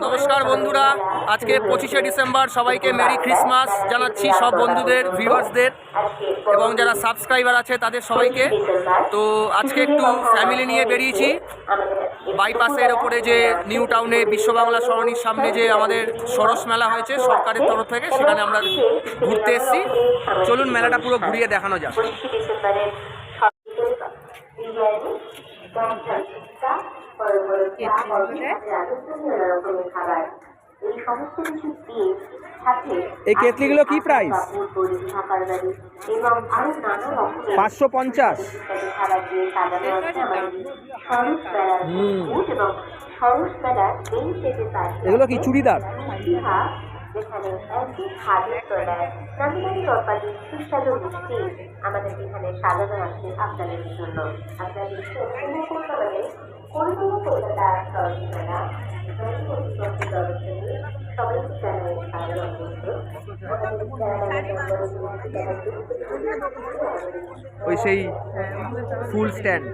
নমস্কার বন্ধুরা, আজকে 25শে ডিসেম্বর। সবাইকে মেরি ক্রিসমাস জানাচ্ছি, সব বন্ধুদের, ভিউয়ার্সদের এবং যারা সাবস্ক্রাইবার আছে তাদের সবাইকে। তো আজকে একটু ফ্যামিলি নিয়ে বেরিয়েছি। বাইপাসের ওপরে যে নিউ টাউনে বিশ্ব বাংলা সরণির সামনে যে আমাদের সরস মেলা হয়েছে সরকারের তরফ থেকে, সেখানে আমরা ঘুরতে এসেছি। চলুন মেলাটা পুরো ঘুরিয়ে দেখানো যাক। এই কেটলিগুলো কি প্রাইস? 550। এগুলো কি চুড়িদার? যেখানে একই খাদের তলায় নামিদামি রূপালী সুস্বাদু মিষ্টি আমাদের এখানে সাজানো আছে আপনাদের জন্য। আপনাদের কলকাতা সরস মেলা সবাইকে জানাই ওই সেই ফুল স্ট্যান্ড।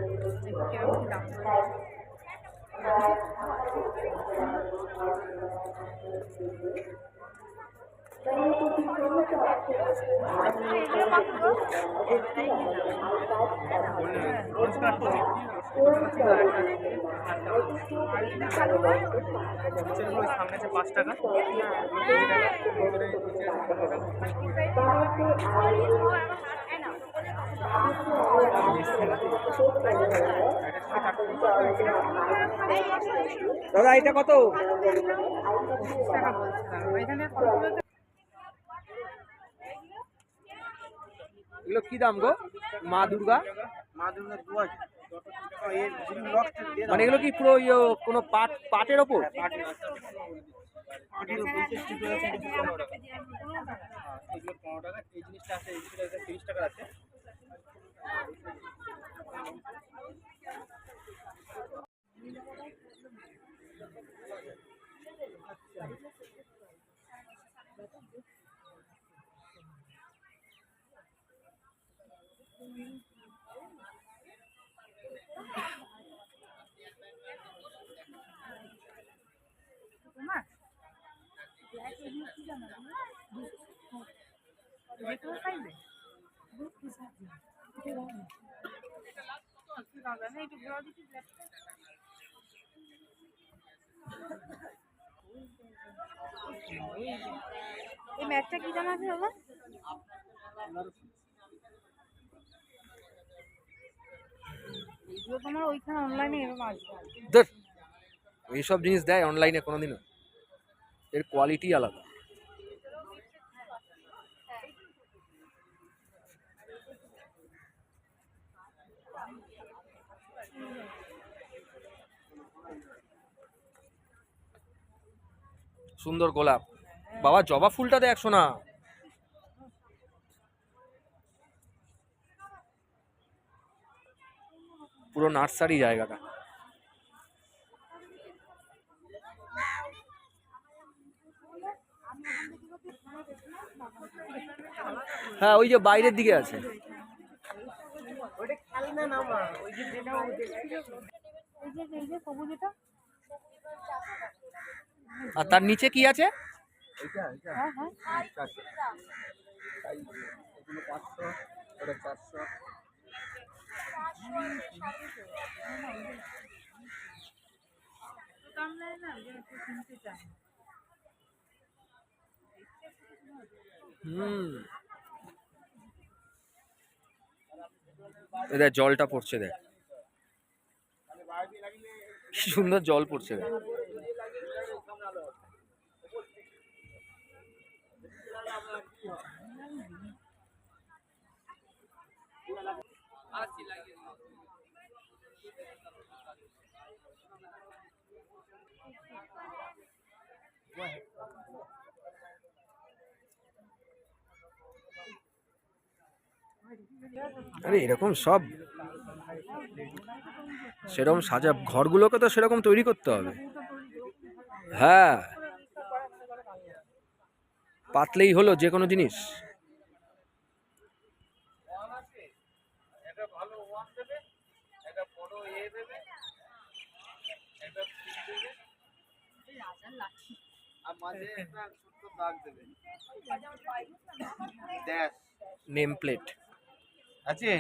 দাদা এটা কত? এগুলো কি দাম গো? মা দুর্গা মানে এগুলো কি পুরো কোনো পাটের ওপর? এই ম্যাচটা কি জানা আছে বাবা? এইগুলো তোমার ওইখানে অনলাইনে এরকম আসবে। এইসব জিনিস দেয় অনলাইনে কোনোদিনও? এর কোয়ালিটি আলাদা। সুন্দর গোলাপ। বাবা জবা ফুলটা দেখছো না? পুরো নার্সারি জায়গাটা। হ্যাঁ, ওই যে বাইরের দিকে আছে। আর তার নিচে কি আছে? দেখ জলটা পড়ছে, দেখ কি সুন্দর জল পড়ছে। দেখ আরে এরকম সব সেরকম সাজা, ঘরগুলোকে তো সেরকম তৈরি করতে হবে। হ্যাঁ, পাতলেই হলো যে কোনো জিনিস। নেম প্লেট আছে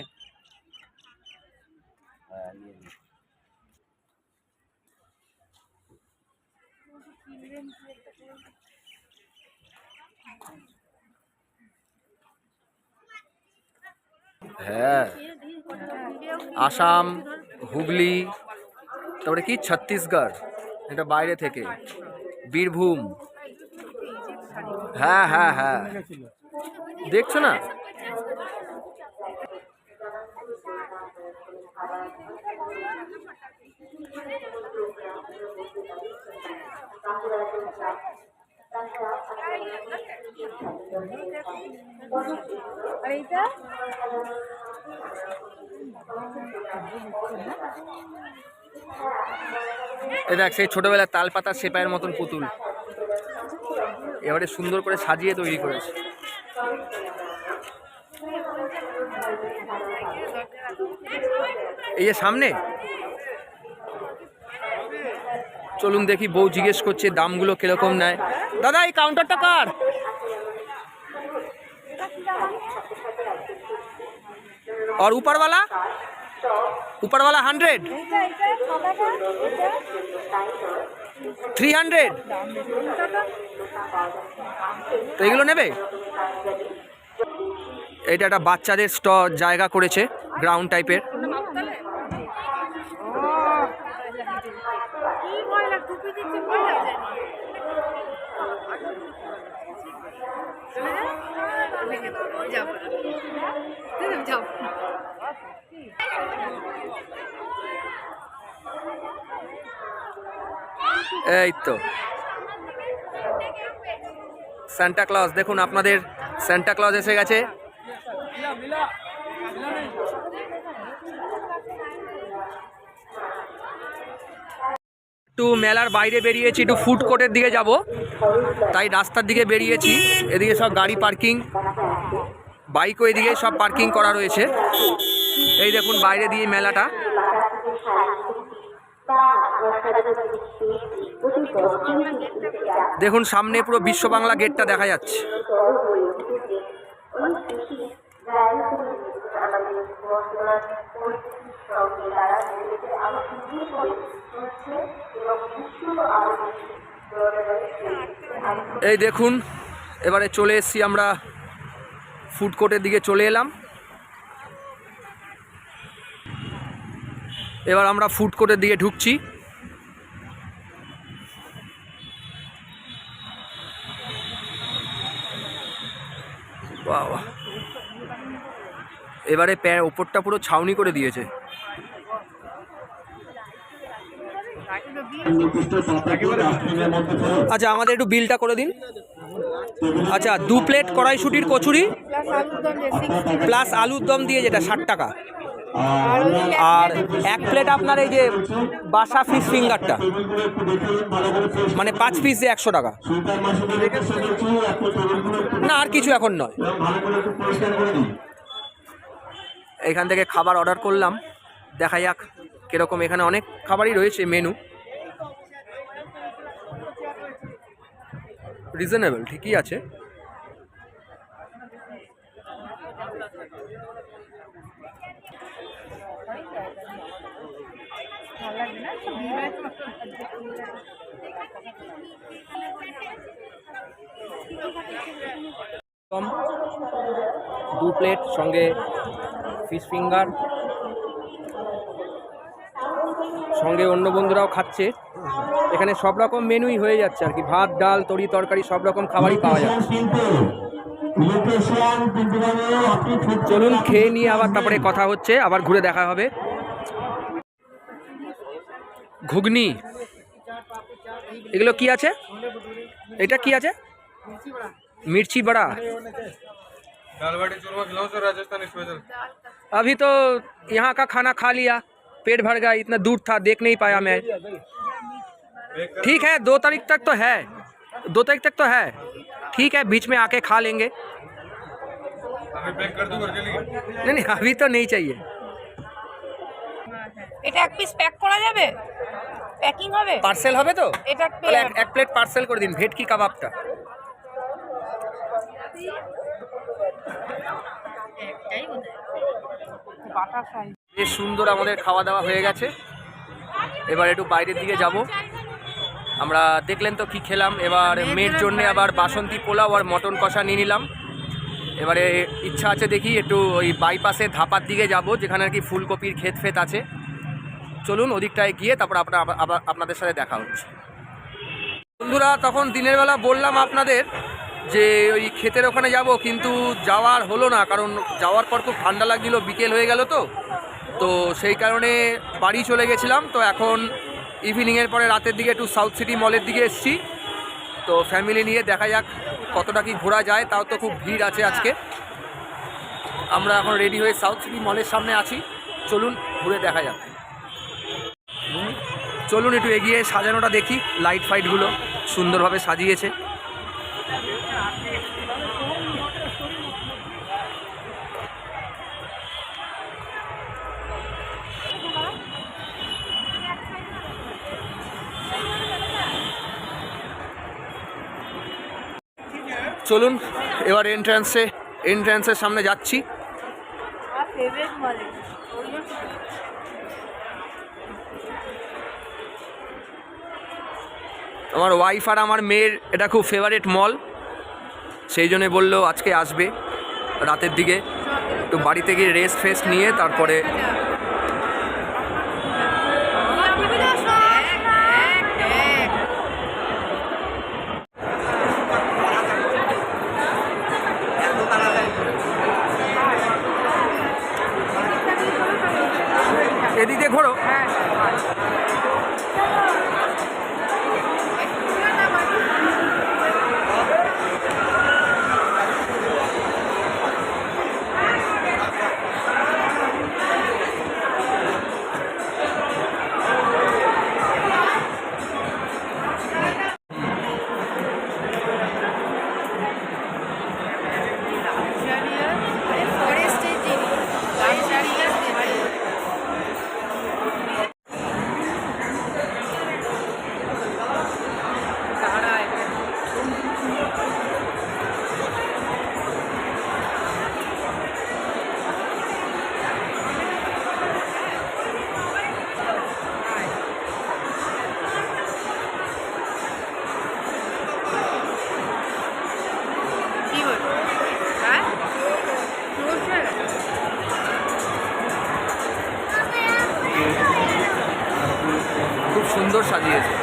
হ্যাঁ, আসাম, হুগলি, তারপরে কি ছত্তিশগড়, এটা বাইরে থেকে, বীরভূম। হ্যাঁ হ্যাঁ হ্যাঁ, দেখছো না? আর এইটা এ দেখ, সেই ছোটবেলার তালপাতা সেপাইয়ের মতন পুতুল, এবারে সুন্দর করে সাজিয়ে তৈরি করেছে। এই যে সামনে, চলুন দেখি। বউ জিজ্ঞেস করছে দামগুলো কিরকম নেয়। দাদা, এই কাউন্টারটা কার? और ऊपर वाला 100, 300, তো এগুলো নেবে? এটা একটা বাচ্চাদের জায়গা করেছে, গ্রাউন্ড টাইপের। এই তো সান্টা ক্লজ, দেখুন আপনাদের সান্টা ক্লজ এসে গেছে। একটু মেলার বাইরে বেরিয়েছি, একটু ফুড কোর্টের দিকে যাব, তাই রাস্তার দিকে বেরিয়েছি। এদিকে সব গাড়ি পার্কিং, বাইকও এদিকে সব পার্কিং করা রয়েছে। এই দেখুন বাইরে দিয়ে মেলাটা। দেখুন সামনে পুরো বিশ্ব বাংলা গেটটা দেখা যাচ্ছে। এই দেখুন, এবারে চলে এসেছি আমরা ফুড কোর্টের দিকে, চলে এলাম। এবার আমরা ফুড কোর্টের দিকে ঢুকছি। বাবা, এবারে ওপরটা পুরো ছাউনি করে দিয়েছে। আচ্ছা, আমাদের একটু বিলটা করে দিন। আচ্ছা, 2 প্লেট কড়াইশুটির কচুরি প্লাস আলুর দম দিয়ে, যেটা 60 টাকা। আর 1 প্লেট আপনার এই যে বাসা ফিশ ফিঙ্গারটা, মানে 5 পিস দিয়ে 100 টাকা। না, আর কিছু এখন নয়। এখান থেকে খাবার অর্ডার করলাম, দেখা যাক কিরকম। এখানে অনেক খাবারই রয়েছে, মেনু রিজনেবল, ঠিকই আছে। কম 2 প্লেট সঙ্গে ফিশ ফিঙ্গার, সঙ্গে অন্য বন্ধুরাও খাচ্ছে। এখানে সব রকম মেনুই হয়ে যাচ্ছে আর কি, ভাত ডাল তরি তরকারি সব রকম খাবারই পাওয়া যাচ্ছে। চলুন খেয়ে নিয়ে আবার তারপরে কথা হচ্ছে, আবার ঘুরে দেখা হবে। ঘুগনি, এগুলো কি আছে? এটা কি আছে? मिर्ची बड़ा। दाल बाटी चूरमा खिलाओ सर, राजस्थानी स्पेशल। अभी तो यहाँ का खाना खा लिया, पेट भर गया, इतना दूर था देख नहीं पाया मैं। ठीक है, 2 तारीख तक तो है, 2 तारीख तक तो है, ठीक है, बीच में आके खा लेंगे। अभी पैक कर दूं घर के लिए? नहीं नहीं, अभी तो नहीं चाहिए। এটা 1 পিস প্যাক করা যাবে? প্যাকিং হবে? পার্সেল হবে তো? এটা তাহলে এক প্লেট পার্সেল করে দিন ভেটকি কাবাবটা। Butter fry. বেশ সুন্দর আমাদের খাওয়া দাওয়া হয়ে গেছে। এবার একটু বাইরের দিকে যাব। আমরা দেখলেন তো কি খেলাম। এবার মেয়ের জন্য আবার বাসন্তী পোলাও আর মটন কষা নিয়ে নিলাম। এবারে ইচ্ছা আছে দেখি একটু ওই বাইপাসে ধাপার দিকে যাব, যেখানে আর কি ফুলকপির ক্ষেত ফেত আছে। চলুন ওদিকটায় গিয়ে তারপর আবার আপনাদের সাথে দেখা হচ্ছে। বন্ধুরা, তখন দিনের বেলা বললাম আপনাদের যে ওই ক্ষেতের ওখানে যাব, কিন্তু যাওয়ার হলো না, কারণ যাওয়ার পর খুব ঠান্ডা লাগছিল, বিকেল হয়ে গেল তো সেই কারণে বাড়ি চলে গেছিলাম। তো এখন ইভিনিংয়ের পরে রাতের দিকে একটু সাউথ সিটি মলের দিকে এসেছি। তো ফ্যামিলি নিয়ে দেখা যাক কতটা কি ঘোরা যায়। তাও তো খুব ভিড় আছে আজকে। আমরা এখন রেডি হয়ে সাউথ সিটি মলের সামনে আছি। চলুন ঘুরে দেখা যাক। চলুন একটু এগিয়ে সাজানোটা দেখি, লাইট ফাইটগুলো সুন্দরভাবে সাজিয়েছে। চলুন এবার এন্ট্রান্সের সামনে যাচ্ছি। আমার ফেভারিট মলে। আমার ওয়াইফ আর আমার মেয়ের এটা খুব ফেভারিট মল, সেই জন্যে বললো আজকে আসবে রাতের দিকে। একটু বাড়িতে গিয়ে রেস্ট ফেস্ট নিয়ে তারপরে এদিকে ঘোরো। খুব সুন্দর সাজিয়েছে।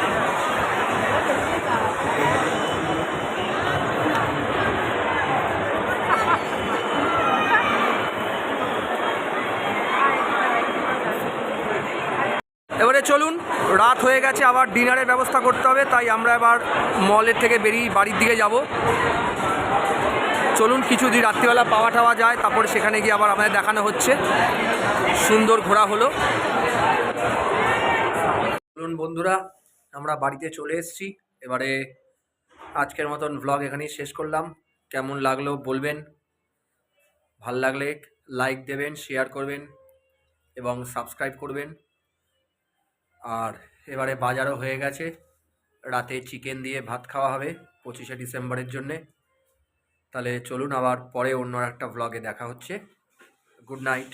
এবারে চলুন, রাত হয়ে গেছে, আবার ডিনারের ব্যবস্থা করতে হবে, তাই আমরা এবার মলের থেকে বেরিয়ে বাড়ির দিকে যাব। চলুন কিছু দিন রাত্রিবেলা পাওয়া টাওয়া যায়, তারপরে সেখানে গিয়ে আবার আমাদের দেখানো হচ্ছে। সুন্দর ঘোরা হলো। চলুন বন্ধুরা, আমরা বাড়িতে চলে এসেছি। এবারে আজকের মতন ভ্লগ এখানেই শেষ করলাম। কেমন লাগলো বলবেন, ভাল লাগলে লাইক দেবেন, শেয়ার করবেন এবং সাবস্ক্রাইব করবেন। আর এবারে বাজারও হয়ে গেছে, রাতে চিকেন দিয়ে ভাত খাওয়া হবে 25শে ডিসেম্বরের জন্যে। তাহলে চলুন আবার পরে অন্য একটা ভ্লগে দেখা হচ্ছে। Good night.